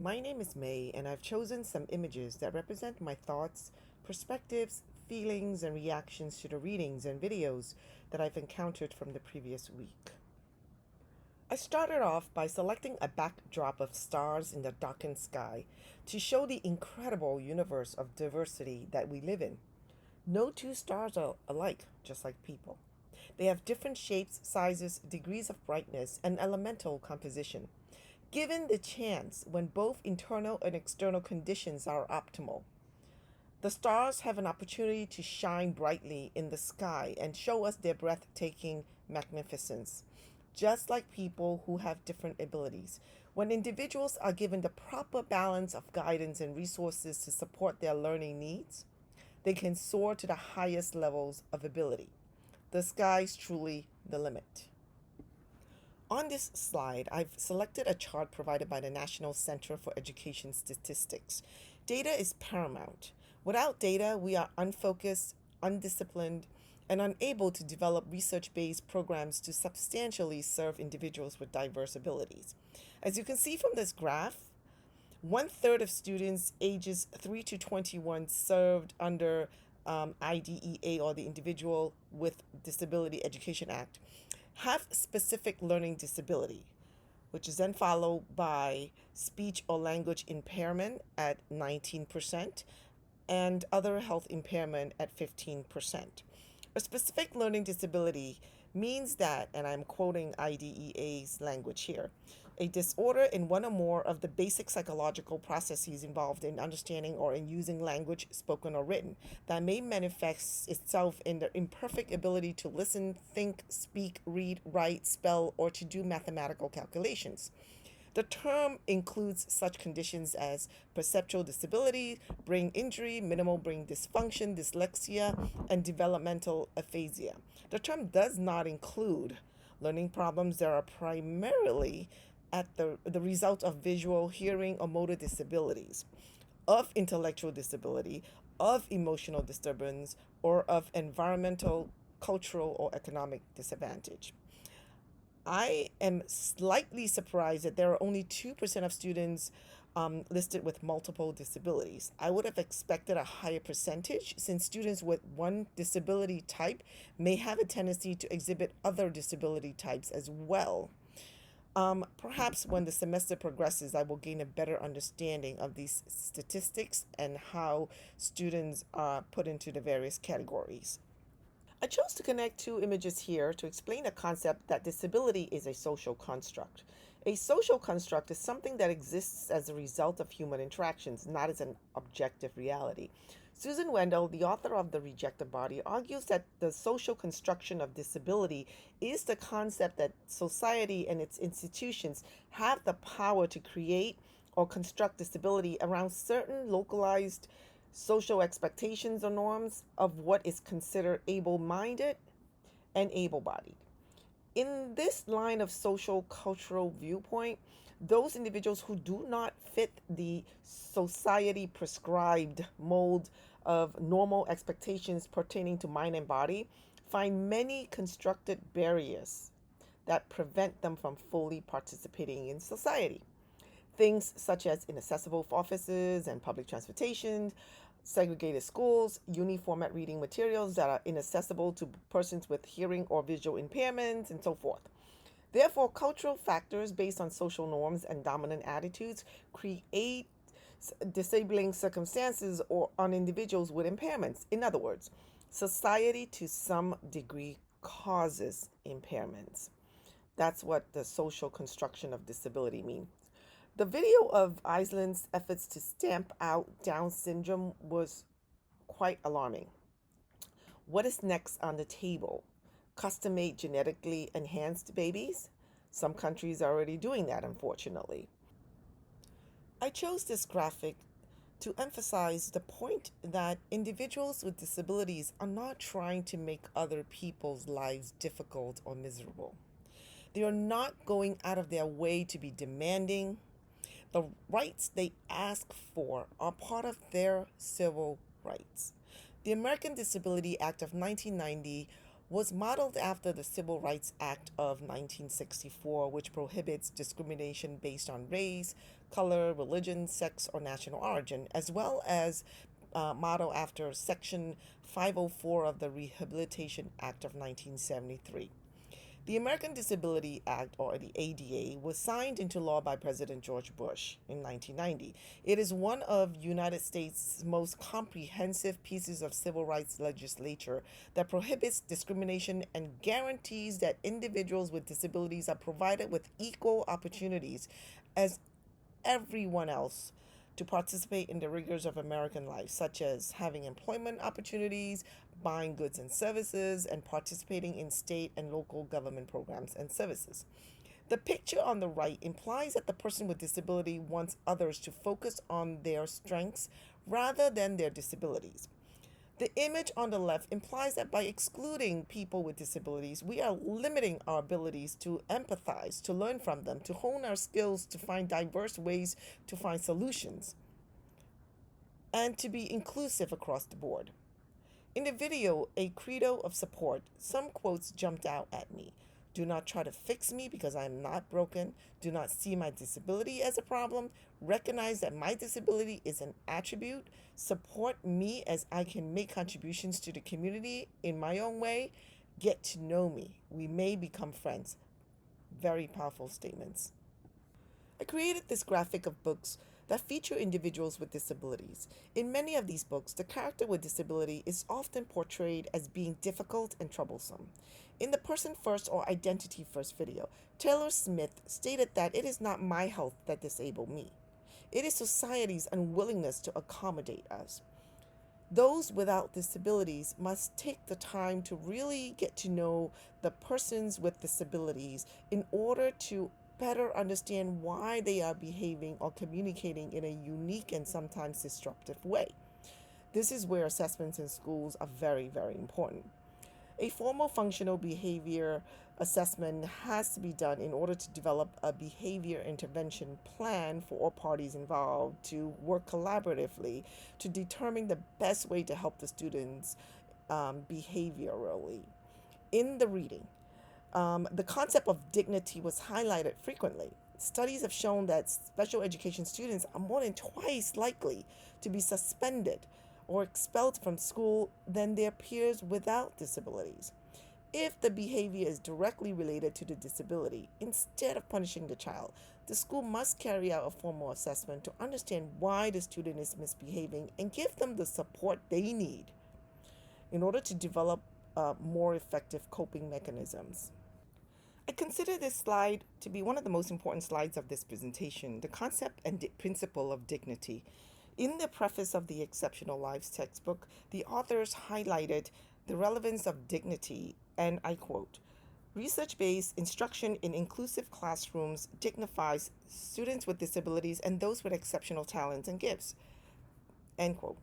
My name is May, and I've chosen some images that represent my thoughts, perspectives, feelings, and reactions to the readings and videos that I've encountered from the previous week. I started off by selecting a backdrop of stars in the darkened sky to show the incredible universe of diversity that we live in. No two stars are alike, just like people. They have different shapes, sizes, degrees of brightness, and elemental composition. Given the chance when both internal and external conditions are optimal, the stars have an opportunity to shine brightly in the sky and show us their breathtaking magnificence. Just like people who have different abilities, when individuals are given the proper balance of guidance and resources to support their learning needs, they can soar to the highest levels of ability. The sky's truly the limit. On this slide, I've selected a chart provided by the National Center for Education Statistics. Data is paramount. Without data, we are unfocused, undisciplined, and unable to develop research-based programs to substantially serve individuals with diverse abilities. As you can see from this graph, 1/3 of students ages 3 to 21 served under IDEA, or the Individual with Disability Education Act, have specific learning disability, which is then followed by speech or language impairment at 19% and other health impairment at 15%. A specific learning disability means that, and I'm quoting IDEA's language here, a disorder in one or more of the basic psychological processes involved in understanding or in using language, spoken or written, that may manifest itself in the imperfect ability to listen, think, speak, read, write, spell, or to do mathematical calculations. The term includes such conditions as perceptual disability, brain injury, minimal brain dysfunction, dyslexia, and developmental aphasia. The term does not include learning problems that are primarily at the result of visual, hearing, or motor disabilities, of intellectual disability, of emotional disturbance, or of environmental, cultural, or economic disadvantage. I am slightly surprised that there are only 2% of students listed with multiple disabilities. I would have expected a higher percentage since students with one disability type may have a tendency to exhibit other disability types as well. Perhaps when the semester progresses, I will gain a better understanding of these statistics and how students are put into the various categories. I chose to connect two images here to explain the concept that disability is a social construct. A social construct is something that exists as a result of human interactions, not as an objective reality. Susan Wendell, the author of The Rejected Body, argues that the social construction of disability is the concept that society and its institutions have the power to create or construct disability around certain localized social expectations or norms of what is considered able minded and able bodied. In this line of social cultural viewpoint, those individuals who do not fit the society prescribed mold of normal expectations pertaining to mind and body find many constructed barriers that prevent them from fully participating in society. Things such as inaccessible offices and public transportation, segregated schools, uniformat reading materials that are inaccessible to persons with hearing or visual impairments, and so forth. Therefore, cultural factors based on social norms and dominant attitudes create disabling circumstances or on individuals with impairments. In other words, society to some degree causes impairments. That's what the social construction of disability means. The video of Iceland's efforts to stamp out Down syndrome was quite alarming. What is next on the table? Custom made genetically enhanced babies? Some countries are already doing that, unfortunately. I chose this graphic to emphasize the point that individuals with disabilities are not trying to make other people's lives difficult or miserable. They are not going out of their way to be demanding. The rights they ask for are part of their civil rights. The American Disability Act of 1990 was modeled after the Civil Rights Act of 1964, which prohibits discrimination based on race, color, religion, sex, or national origin, as well as modeled after Section 504 of the Rehabilitation Act of 1973. The American Disability Act, or the ADA, was signed into law by President George Bush in 1990. It is one of United States' most comprehensive pieces of civil rights legislation that prohibits discrimination and guarantees that individuals with disabilities are provided with equal opportunities as everyone else to participate in the rigors of American life, such as having employment opportunities, buying goods and services, and participating in state and local government programs and services. The picture on the right implies that the person with disability wants others to focus on their strengths rather than their disabilities. The image on the left implies that by excluding people with disabilities, we are limiting our abilities to empathize, to learn from them, to hone our skills, to find diverse ways to find solutions, and to be inclusive across the board. In the video, A Credo of Support, some quotes jumped out at me. Do not try to fix me because I am not broken. Do not see my disability as a problem. Recognize that my disability is an attribute. Support me as I can make contributions to the community in my own way. Get to know me. We may become friends. Very powerful statements. I created this graphic of books that feature individuals with disabilities. In many of these books, the character with disability is often portrayed as being difficult and troublesome. In the Person First or Identity First video, Taylor Smith stated that it is not my health that disables me. It is society's unwillingness to accommodate us. Those without disabilities must take the time to really get to know the persons with disabilities in order to better understand why they are behaving or communicating in a unique and sometimes disruptive way. This is where assessments in schools are very, very important. A formal functional behavior assessment has to be done in order to develop a behavior intervention plan for all parties involved to work collaboratively to determine the best way to help the students behaviorally. In the reading, the concept of dignity was highlighted frequently. Studies have shown that special education students are more than twice likely to be suspended or expelled from school than their peers without disabilities. If the behavior is directly related to the disability, instead of punishing the child, the school must carry out a formal assessment to understand why the student is misbehaving and give them the support they need in order to develop more effective coping mechanisms. I consider this slide to be one of the most important slides of this presentation, the concept and principle of dignity. In the preface of the Exceptional Lives textbook, the authors highlighted the relevance of dignity, and I quote, research-based instruction in inclusive classrooms dignifies students with disabilities and those with exceptional talents and gifts, end quote.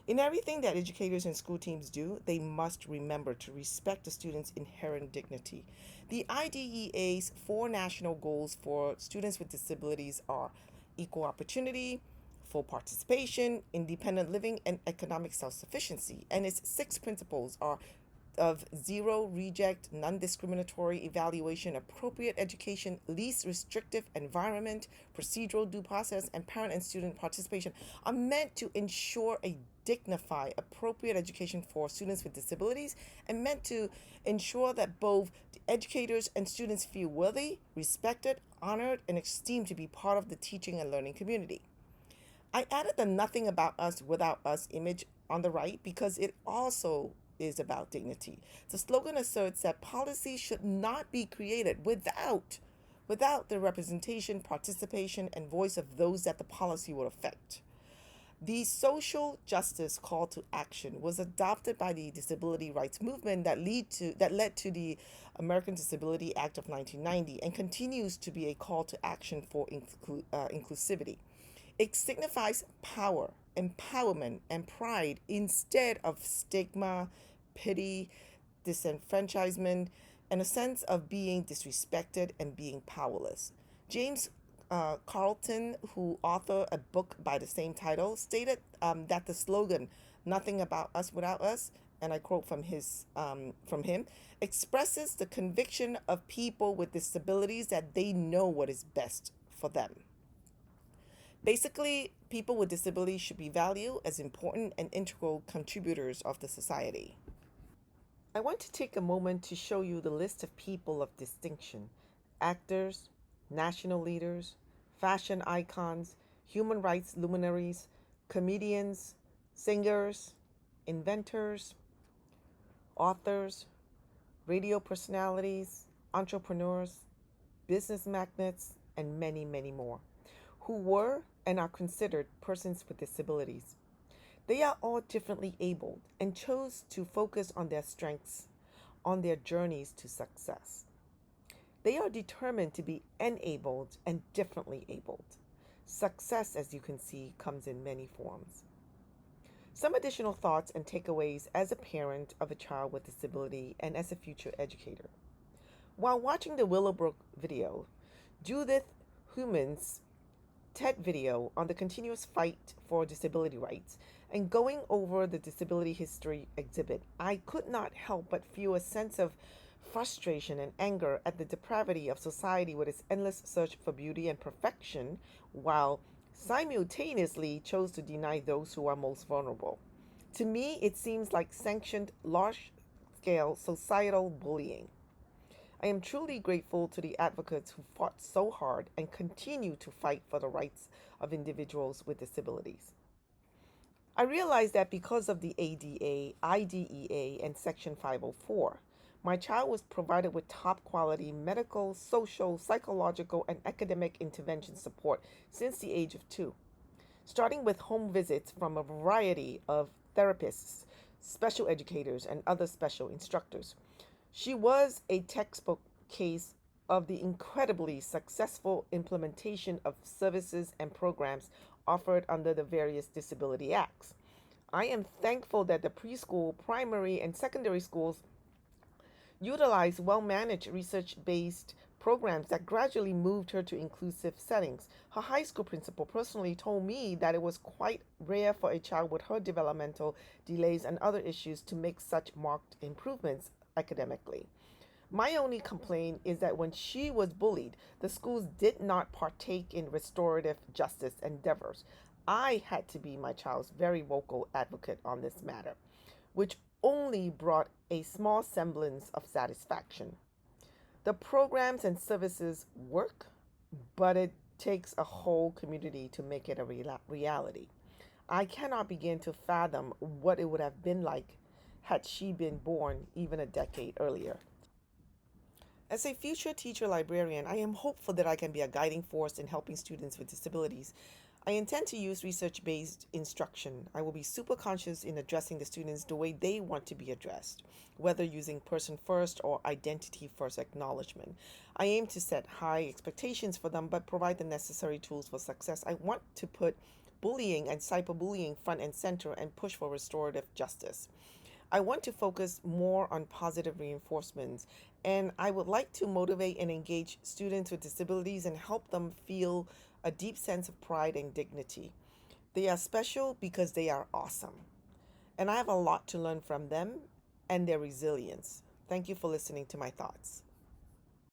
In everything that educators and school teams do, they must remember to respect the students' inherent dignity. The IDEA's 4 national goals for students with disabilities are equal opportunity, full participation, independent living, and economic self-sufficiency. And its 6 principles are of zero reject, non-discriminatory evaluation, appropriate education, least restrictive environment, procedural due process, and parent and student participation are meant to ensure a dignified, appropriate education for students with disabilities and meant to ensure that both the educators and students feel worthy, respected, honored, and esteemed to be part of the teaching and learning community. I added the nothing about us without us image on the right because it also is about dignity. The slogan asserts that policy should not be created without the representation, participation, and voice of those that the policy will affect. The social justice call to action was adopted by the disability rights movement that led to the American Disability Act of 1990 and continues to be a call to action for inclusivity. It signifies power, empowerment, and pride instead of stigma, pity, disenfranchisement, and a sense of being disrespected and being powerless. James Carlton, who authored a book by the same title, stated that the slogan, nothing about us without us, and I quote from him, expresses the conviction of people with disabilities that they know what is best for them. Basically, people with disabilities should be valued as important and integral contributors of the society. I want to take a moment to show you the list of people of distinction: actors, national leaders, fashion icons, human rights luminaries, comedians, singers, inventors, authors, radio personalities, entrepreneurs, business magnates, and many, many more, who were and are considered persons with disabilities. They are all differently abled and chose to focus on their strengths, on their journeys to success. They are determined to be enabled and differently abled. Success, as you can see, comes in many forms. Some additional thoughts and takeaways as a parent of a child with disability and as a future educator. While watching the Willowbrook video, Judith Human's TED video on the continuous fight for disability rights, and going over the disability history exhibit, I could not help but feel a sense of frustration and anger at the depravity of society with its endless search for beauty and perfection, while simultaneously chose to deny those who are most vulnerable. To me, it seems like sanctioned large scale societal bullying. I am truly grateful to the advocates who fought so hard and continue to fight for the rights of individuals with disabilities. I realize that because of the ADA, IDEA, and Section 504, my child was provided with top quality medical, social, psychological, and academic intervention support since the age of 2, starting with home visits from a variety of therapists, special educators, and other special instructors. She was a textbook case of the incredibly successful implementation of services and programs offered under the various disability acts. I am thankful that the preschool, primary, and secondary schools utilize well managed research based programs that gradually moved her to inclusive settings. Her high school principal personally told me that it was quite rare for a child with her developmental delays and other issues to make such marked improvements academically. My only complaint is that when she was bullied, the schools did not partake in restorative justice endeavors. I had to be my child's very vocal advocate on this matter, which only brought a small semblance of satisfaction. The programs and services work, but it takes a whole community to make it a reality. I cannot begin to fathom what it would have been like had she been born even a decade earlier. As a future teacher librarian, I am hopeful that I can be a guiding force in helping students with disabilities. I intend to use research based instruction. I will be super conscious in addressing the students the way they want to be addressed, whether using person first or identity first acknowledgement. I aim to set high expectations for them but provide the necessary tools for success. I want to put bullying and cyberbullying front and center and push for restorative justice. I want to focus more on positive reinforcements, and I would like to motivate and engage students with disabilities and help them feel a deep sense of pride and dignity. They are special because they are awesome, and I have a lot to learn from them and their resilience. Thank you for listening to my thoughts.